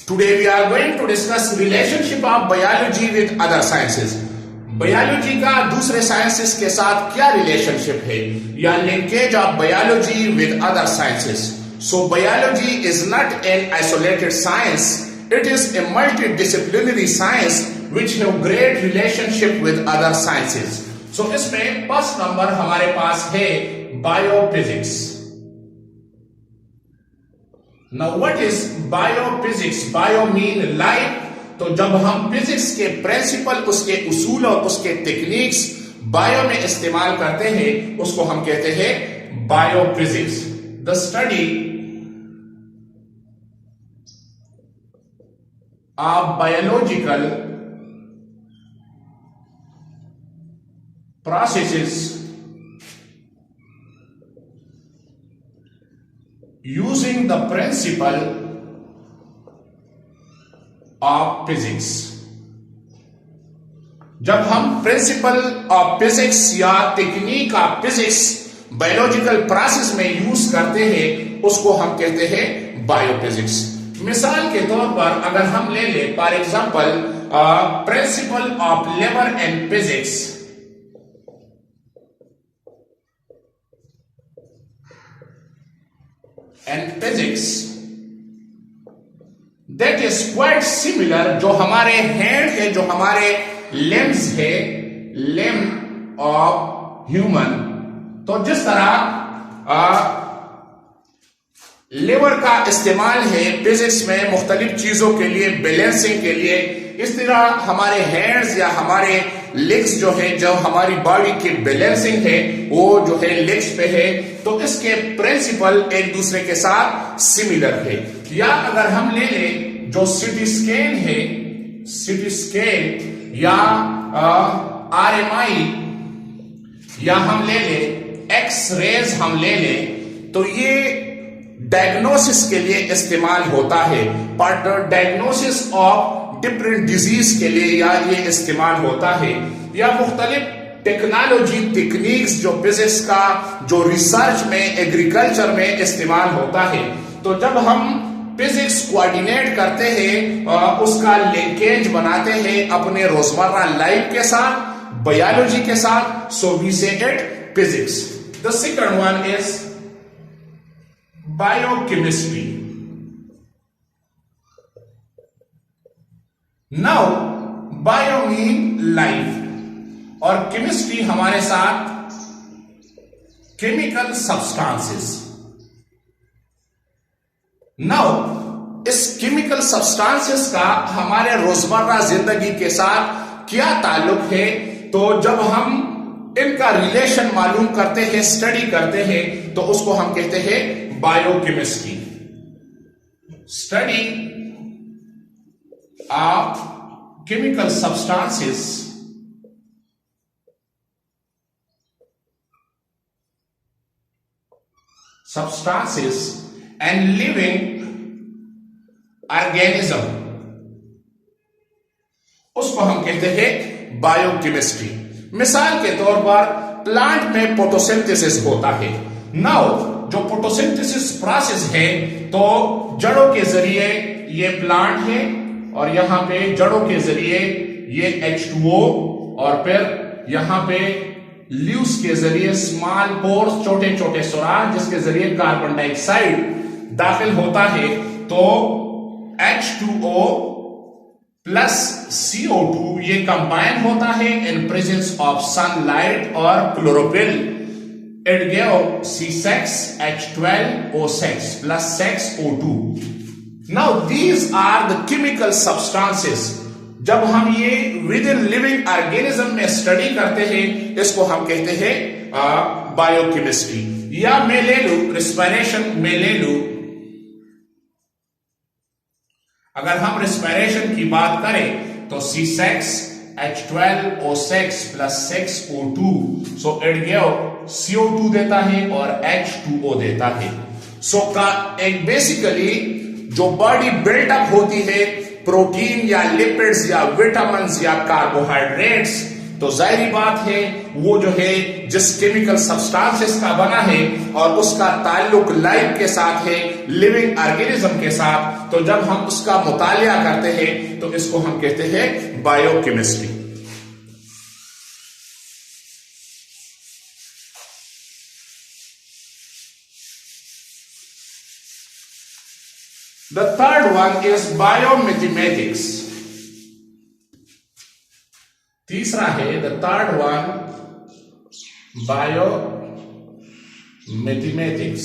Today we are going to discuss relationship of biology with other sciences. Biology का दूसरे sciences के साथ क्या रिलेशनशिप है या linkage of biology with other sciences. So biology is not an isolated science, it is a multidisciplinary science which have great relationship with other sciences. So इसमें first number हमारे पास है biophysics. Now what is biophysics? Bio mean life. तो जब हम physics के principal, उसके उसूल और उसके टेक्निक्स बायो में इस्तेमाल करते हैं, उसको हम कहते हैं biophysics. The study of biological processes using the principle of physics. जब हम प्रिंसिपल ऑफ फिजिक्स या technique of physics biological process में यूज करते हैं, उसको हम कहते हैं बायोफिजिक्स. मिसाल के तौर पर अगर हम ले ले for example principle of lever and physics, and physics, that is quite similar. जो हमारे हैंड है, जो हमारे लिम्स है, लिम्ब ऑफ ह्यूमन, तो जिस तरह लिवर का इस्तेमाल है फिजिक्स में मुख्तलिफ चीजों के लिए, बैलेंसिंग के लिए, इस तरह हमारे हैंड्स या हमारे लेग्स जो है, जो हमारी बॉडी की बैलेंसिंग है, वो जो है लेग्स पे है. तो इसके प्रिंसिपल एक दूसरे के साथ सिमिलर है. या अगर हम ले लें जो सिटी स्कैन है, सिटी स्कैन या आरएमआई, या हम ले लें एक्स रेज, हम ले लें, तो ये डायग्नोसिस के लिए इस्तेमाल होता है. But diagnosis of different disease के लिए या ये इस्तेमाल होता है. या मुख्तलिफ टेक्नोलॉजी टेक्निक्स जो फिजिक्स का, जो रिसर्च में, एग्रीकल्चर में इस्तेमाल होता है. तो जब हम फिजिक्स कोऑर्डिनेट करते हैं, उसका लिंकेज बनाते हैं अपने रोजमर्रा लाइफ के साथ, बायोलॉजी के साथ, सो we say it physics. The second one is biochemistry. Now bio mean life और केमिस्ट्री हमारे साथ केमिकल सब्सटेंसेस. नाउ इस केमिकल सब्सटेंसेस का हमारे रोजमर्रा जिंदगी के साथ क्या ताल्लुक है, तो जब हम इनका रिलेशन मालूम करते हैं, स्टडी करते हैं, तो उसको हम कहते हैं biochemistry. Study of chemical substances and living organism, उसको हम कहते हैं बायोकेमिस्ट्री. मिसाल के तौर पर प्लांट में फोटोसिंथेसिस होता है. नाउ जो फोटोसिंथेसिस प्रोसेस है, तो जड़ों के जरिए ये प्लांट है, और यहां पे जड़ों के जरिए ये H2O, और फिर यहां पे लीव्स के जरिए स्मॉल पोर्स, छोटे छोटे सुराख, जिसके जरिए कार्बन डाइऑक्साइड दाखिल होता है. तो H2O प्लस CO2 ये कंबाइन होता है इन प्रेजेंस ऑफ सनलाइट और chlorophyll. It give C6H12O6 plus 6O2. Now these are the chemical substances. जब हम ये विद इन लिविंग ऑर्गेनिज्म में स्टडी करते हैं, इसको हम कहते हैं बायोकेमिस्ट्री. या मैं ले लू रिस्पिरेशन में ले लू, अगर हम रिस्पिरेशन की बात करें तो C6H12O6 plus 6O2, so it give CO2 देता है और H2O देता है. सो का एक बेसिकली जो बॉडी बिल्टअप होती है, प्रोटीन या लिपिड्स या विटामिन्स या कार्बोहाइड्रेट्स, तो जाहिर बात है वो जो है जिस केमिकल सब्सटेंसेस का बना है और उसका ताल्लुक लाइफ के साथ है, लिविंग ऑर्गेनिज्म के साथ, तो जब हम उसका मुतालिया करते हैं तो इसको हम कहते हैं biochemistry. The third one is biomathematics. तीसरा है the third one biomathematics.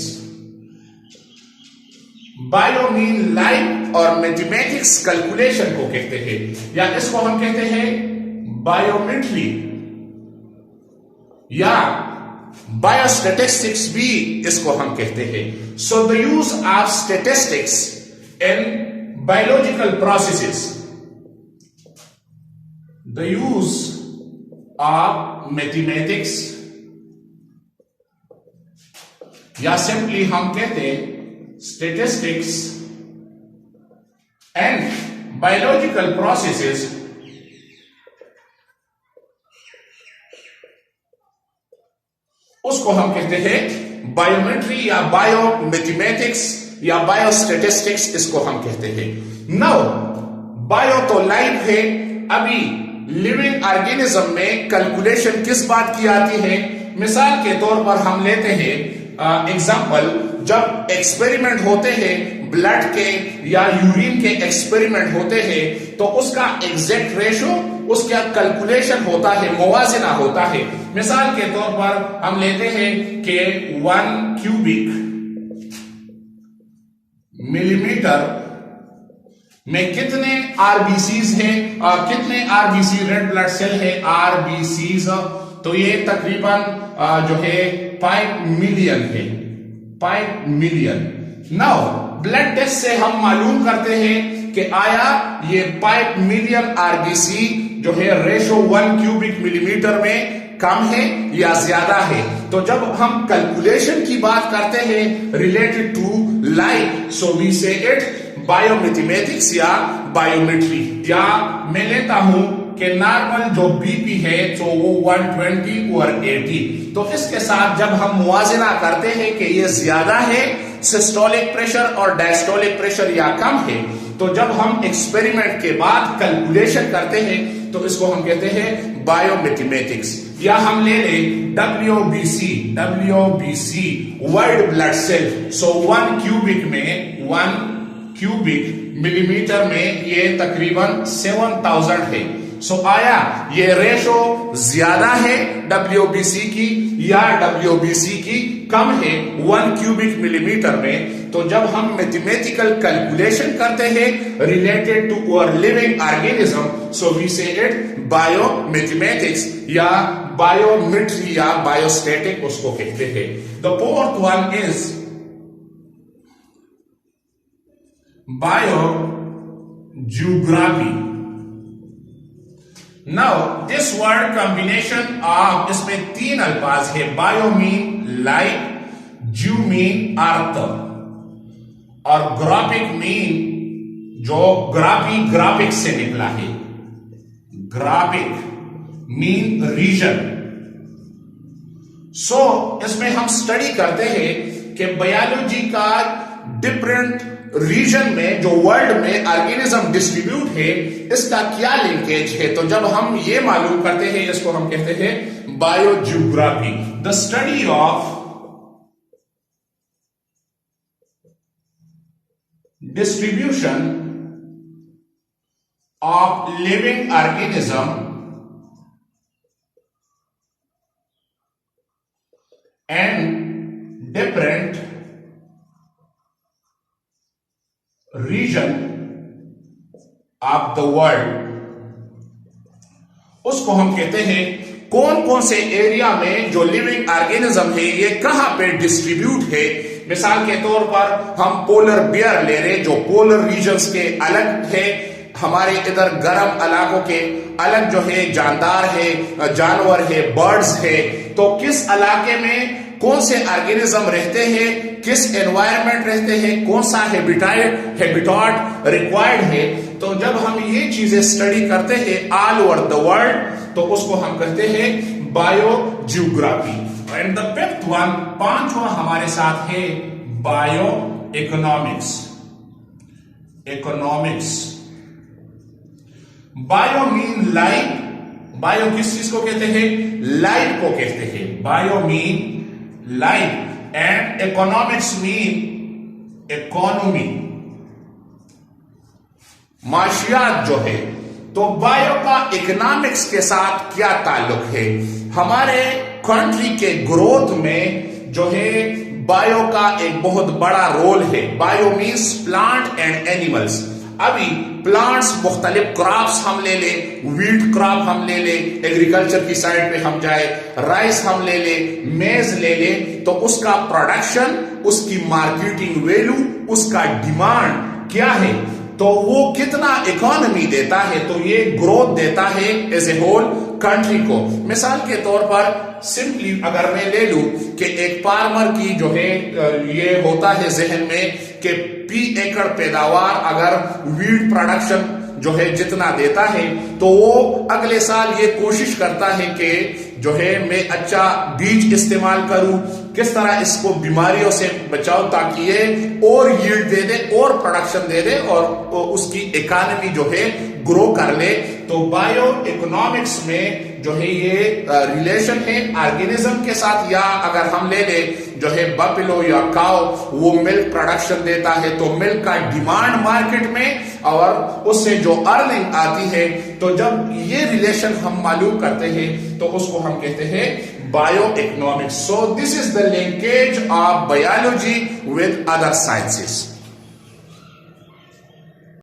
Bio mean life और मैथमेटिक्स कैलकुलेशन को कहते हैं, या इसको हम कहते हैं बायोमेट्री या बायोस्टैटिस्टिक्स भी इसको हम कहते हैं। So the use of statistics in biological processes, the use of mathematics या simply हम कहते हैं statistics and biological processes उसको हम कहते हैं बायोमेट्री या बायोमैथमेटिक्स या बायोस्टैटिस्टिक्स इसको हम कहते हैं। नाउ बायो तो लाइफ है, अभी लिविंग ऑर्गेनिज्म में कैलकुलेशन किस बात की आती है? मिसाल के तौर पर हम लेते हैं एग्जांपल, जब एक्सपेरिमेंट होते हैं ब्लड के या यूरिन के एक्सपेरिमेंट होते हैं तो उसका एग्जैक्ट रेशो, उसका कैलकुलेशन होता है, मुवाजना होता है। मिसाल के तौर पर हम लेते हैं कि 1 क्यूबिक मिलीमीटर में कितने आरबीसीज हैं, कितने आरबीसी रेड ब्लड सेल है आरबीसीज, तो ये तकरीबन जो है 5 मिलियन है, 5 मिलियन। नाउ ब्लड टेस्ट से हम मालूम करते हैं कि आया ये 5 मिलियन आरबीसी जो है रेशो 1 क्यूबिक मिलीमीटर में कम है या ज्यादा है। तो जब हम कैलकुलेशन की बात करते हैं related to life, so we say it biomathematics या बायोमेट्री। या मैं लेता हूं कि नॉर्मल जो बीपी है तो वो 120 और 80, तो इसके साथ जब हम मुवाजना करते हैं कि ये ज्यादा है सिस्टोलिक प्रेशर और डायस्टोलिक प्रेशर या कम है, तो जब हम एक्सपेरिमेंट के बाद कैलकुलेशन करते हैं तो इसको हम कहते हैं बायोमैथमेटिक्स। या हम ले लें WBC वर्ल्ड ब्लड सेल, सो 1 क्यूबिक में 1 क्यूबिक मिलीमीटर में ये तकरीबन 7000 है। सो आया ये रेशो ज्यादा है WBC की या WBC की कम है 1 क्यूबिक मिलीमीटर में? तो जब हम मैथमेटिकल कैलकुलेशन करते हैं related to our living organism, so we say it biomathematics या बायोमेट्री या बायोस्टैटिक उसको कहते हैं। The fourth one is biogeography. Now this word combination of, इसमें 3 अल्फाज है, bio mean life, geo mean earth और ग्राफिक मीन, जो ग्राफिक से निकला है, ग्राफिक मीन रीजन। सो इसमें हम स्टडी करते हैं कि बायोलॉजी का डिफरेंट रीजन में जो वर्ल्ड में ऑर्गेनिज्म डिस्ट्रीब्यूट है इसका क्या लिंकेज है। तो जब हम ये मालूम करते हैं इसको हम कहते हैं biogeography, the study of distribution of living organism and different region of the world. उसको हम कहते हैं कौन कौन से एरिया में जो लिविंग ऑर्गेनिज्म है ये कहां पे डिस्ट्रीब्यूट है। मिसाल के तौर पर हम पोलर बियर ले रहे, जो पोलर रीजन्स के अलग है, हमारे इधर गर्म इलाकों के अलग जो है जानदार है, जानवर है, बर्ड्स है। तो किस इलाके में कौन से ऑर्गेनिज्म रहते हैं, किस एनवायरनमेंट रहते हैं, कौन सा हैबिटाट रिक्वायर्ड है। तो जब हम ये चीजें स्टडी करते हैं ऑल ओवर द वर्ल्ड, तो उसको हम कहते हैं bio geography. And the fifth one, पांचवा हमारे साथ है bio economics. Economics, bio mean life, bio किस चीज को कहते हैं? लाइफ को कहते हैं। Bio mean life and economics mean economy, माशियात जो है। तो बायो का इकोनॉमिक्स के साथ क्या ताल्लुक है? हमारे कंट्री के ग्रोथ में जो है बायो का एक बहुत बड़ा रोल है। Bio means plant and animals. अभी प्लांट्स, मुख्तलिफ क्रॉप्स हम ले ले, व्हीट क्रॉप हम ले ले, एग्रीकल्चर की साइड पे हम जाए, राइस हम ले ले, मेज ले ले, तो उसका प्रोडक्शन, उसकी मार्केटिंग वैल्यू, उसका डिमांड क्या है, तो वो कितना इकोनॉमी देता है, तो ये ग्रोथ देता है एज ए होल कंट्री को। मिसाल के तौर पर सिंपली अगर मैं ले लूं कि एक फार्मर की जो है ये होता है जहन में कि पी एकड़ पैदावार अगर वीट प्रोडक्शन जो है जितना देता है, तो वो अगले साल ये कोशिश करता है कि जो है मैं अच्छा बीज इस्तेमाल करूं, किस तरह इसको बीमारियों से बचाऊं ताकि ये और यील्ड दे दे और प्रोडक्शन दे दे और उसकी इकोनॉमी जो है ग्रो कर ले। तो बायो इकोनॉमिक्स में जो है ये रिलेशन है ऑर्गेनिज्म के साथ, या अगर हम ले ले जो है बफेलो या काउ, वो मिल्क प्रोडक्शन देता है तो मिल्क का डिमांड मार्केट में और उससे जो अर्निंग आती है, तो जब ये रिलेशन हम मालूम करते हैं तो उसको हम कहते हैं bio economics. So this is the linkage of biology with other sciences.